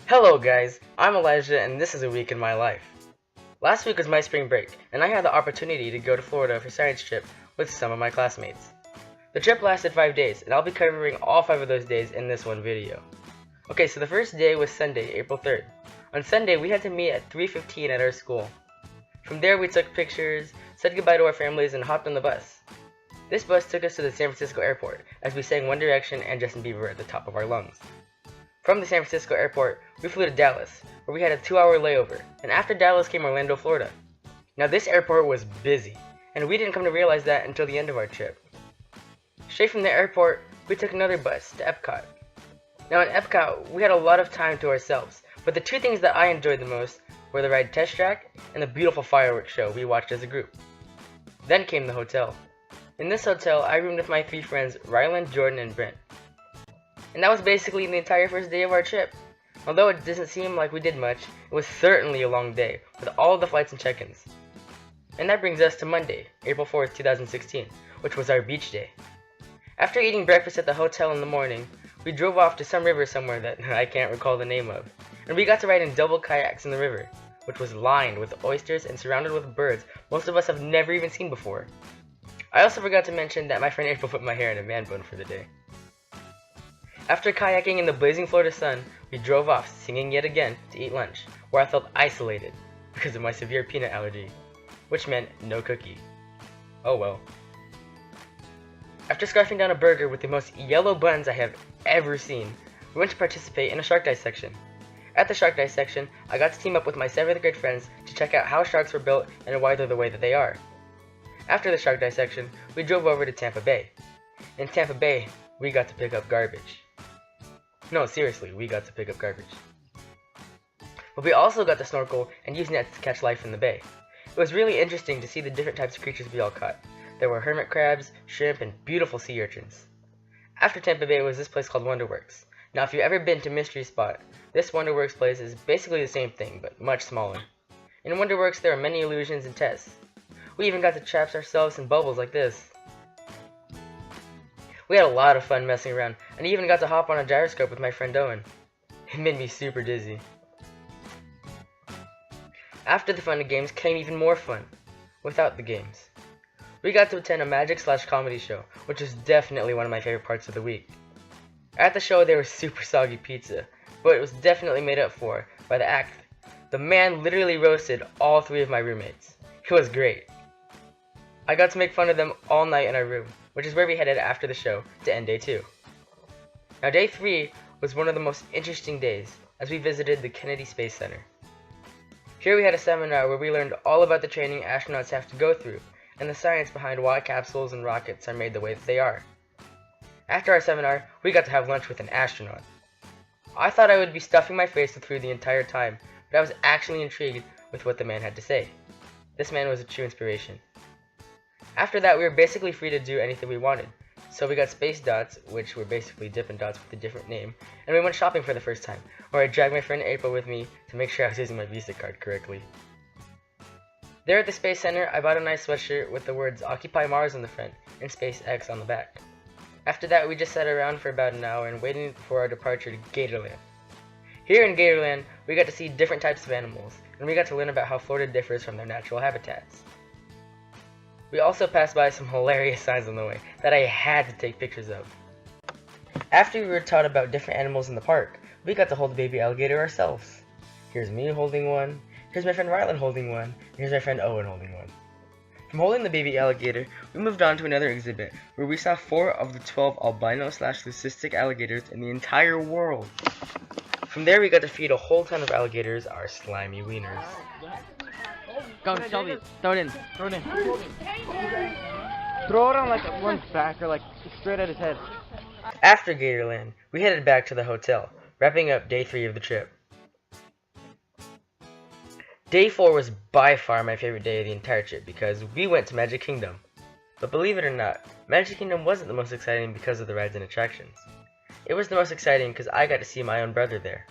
Hello guys, I'm Elijah and this is a week in my life. Last week was my spring break and I had the opportunity to go to Florida for a science trip with some of my classmates. The trip lasted 5 days and I'll be covering all 5 of those days in this one video. Okay, so the first day was Sunday, April 3rd. On Sunday we had to meet at 3:15 at our school. From there we took pictures, said goodbye to our families and hopped on the bus. This bus took us to the San Francisco airport as we sang One Direction and Justin Bieber at the top of our lungs. From the San Francisco airport, we flew to Dallas, where we had a 2-hour layover, and after Dallas came Orlando, Florida. Now this airport was busy, and we didn't come to realize that until the end of our trip. Straight from the airport, we took another bus to Epcot. Now in Epcot, we had a lot of time to ourselves, but the two things that I enjoyed the most were the ride Test Track and the beautiful fireworks show we watched as a group. Then came the hotel. In this hotel, I roomed with my 3 friends, Ryland, Jordan, and Brent. And that was basically the entire first day of our trip. Although it doesn't seem like we did much, it was certainly a long day, with all of the flights and check-ins. And that brings us to Monday, April 4th, 2016, which was our beach day. After eating breakfast at the hotel in the morning, we drove off to some river somewhere that I can't recall the name of, and we got to ride in double kayaks in the river, which was lined with oysters and surrounded with birds most of us have never even seen before. I also forgot to mention that my friend April put my hair in a man bun for the day. After kayaking in the blazing Florida sun, we drove off, singing yet again, to eat lunch, where I felt isolated because of my severe peanut allergy, which meant no cookie. Oh well. After scarfing down a burger with the most yellow buns I have ever seen, we went to participate in a shark dissection. At the shark dissection, I got to team up with my 7th grade friends to check out how sharks were built and why they're the way that they are. After the shark dissection, we drove over to Tampa Bay. In Tampa Bay, we got to pick up garbage. No, seriously, we got to pick up garbage. But we also got to snorkel and use nets to catch life in the bay. It was really interesting to see the different types of creatures we all caught. There were hermit crabs, shrimp, and beautiful sea urchins. After Tampa Bay was this place called Wonderworks. Now if you've ever been to Mystery Spot, this Wonderworks place is basically the same thing, but much smaller. In Wonderworks there are many illusions and tests. We even got to trap ourselves in bubbles like this. We had a lot of fun messing around, and I even got to hop on a gyroscope with my friend Owen. It made me super dizzy. After the fun and games came even more fun, without the games. We got to attend a magic/comedy show, which was definitely one of my favorite parts of the week. At the show there was super soggy pizza, but it was definitely made up for by the act. The man literally roasted all 3 of my roommates. It was great. I got to make fun of them all night in our room, which is where we headed after the show to end day 2. Now day 3 was one of the most interesting days, as we visited the Kennedy Space Center. Here we had a seminar where we learned all about the training astronauts have to go through, and the science behind why capsules and rockets are made the way that they are. After our seminar, we got to have lunch with an astronaut. I thought I would be stuffing my face with food the entire time, but I was actually intrigued with what the man had to say. This man was a true inspiration. After that, we were basically free to do anything we wanted. So we got space dots, which were basically Dippin' Dots with a different name, and we went shopping for the first time, where I dragged my friend April with me to make sure I was using my Visa card correctly. There at the Space Center, I bought a nice sweatshirt with the words Occupy Mars on the front and SpaceX on the back. After that, we just sat around for about an hour and waited for our departure to Gatorland. Here in Gatorland, we got to see different types of animals, and we got to learn about how Florida differs from their natural habitats. We also passed by some hilarious signs on the way that I had to take pictures of. After we were taught about different animals in the park, we got to hold a baby alligator ourselves. Here's me holding one, here's my friend Ryland holding one, and here's my friend Owen holding one. From holding the baby alligator, we moved on to another exhibit where we saw 4 of the 12 albino/leucistic alligators in the entire world. From there we got to feed a whole ton of alligators our slimy wieners. Go, Shelby. Throw it in. Throw it in. Throw it on like one's back or like straight at his head. After Gatorland, we headed back to the hotel, wrapping up day 3 of the trip. Day 4 was by far my favorite day of the entire trip because we went to Magic Kingdom. But believe it or not, Magic Kingdom wasn't the most exciting because of the rides and attractions. It was the most exciting because I got to see my own brother there.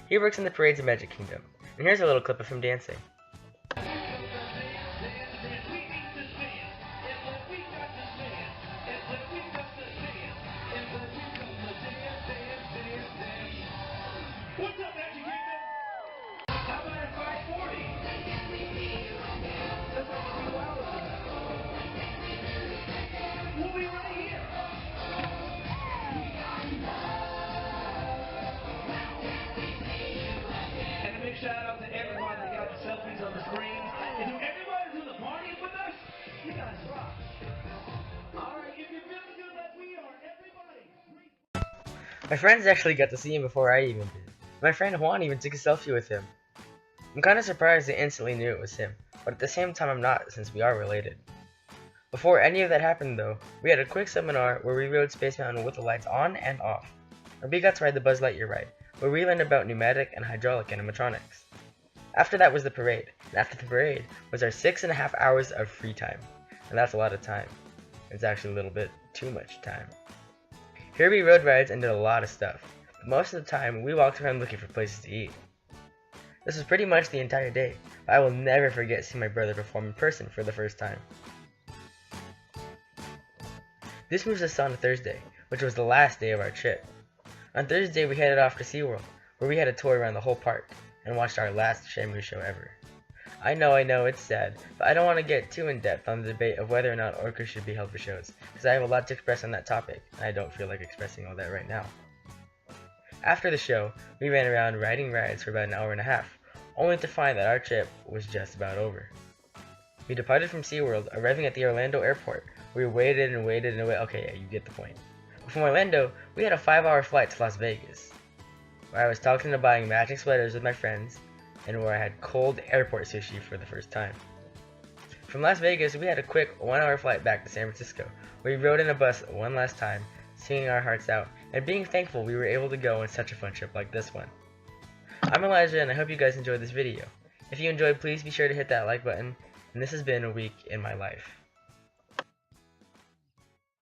He works in the parades of Magic Kingdom, and here's a little clip of him dancing. What's up, Magic Kingdom? We'll be right here. And a big shout out to everybody that got the selfies on the screen. And to everybody who's partying with us, you guys rock. Alright, if you're feeling good like we are, everybody. My friends actually got to see him before I even did. My friend Juan even took a selfie with him. I'm kinda surprised they instantly knew it was him, but at the same time I'm not, since we are related. Before any of that happened though, we had a quick seminar where we rode Space Mountain with the lights on and off. Or we got to ride the Buzz Lightyear ride, where we learned about pneumatic and hydraulic animatronics. After that was the parade, and after the parade was our 6.5 hours of free time. And that's a lot of time. It's actually a little bit too much time. Here we rode rides and did a lot of stuff, but most of the time we walked around looking for places to eat. This was pretty much the entire day, but I will never forget seeing my brother perform in person for the first time. This moves us on to Thursday, which was the last day of our trip. On Thursday we headed off to SeaWorld, where we had a tour around the whole park, and watched our last Shamu show ever. I know, it's sad, but I don't want to get too in-depth on the debate of whether or not orcas should be held for shows, because I have a lot to express on that topic, and I don't feel like expressing all that right now. After the show, we ran around riding rides for about an hour and a half, only to find that our trip was just about over. We departed from SeaWorld, arriving at the Orlando airport. We waited and waited and waited. Okay, yeah, you get the point. But from Orlando, we had a 5-hour flight to Las Vegas, where I was talking to buying matching sweaters with my friends, and where I had cold airport sushi for the first time. From Las Vegas, we had a quick 1-hour flight back to San Francisco, where we rode in a bus one last time, singing our hearts out, and being thankful we were able to go on such a fun trip like this one. I'm Elijah, and I hope you guys enjoyed this video. If you enjoyed, please be sure to hit that like button, and this has been a week in my life.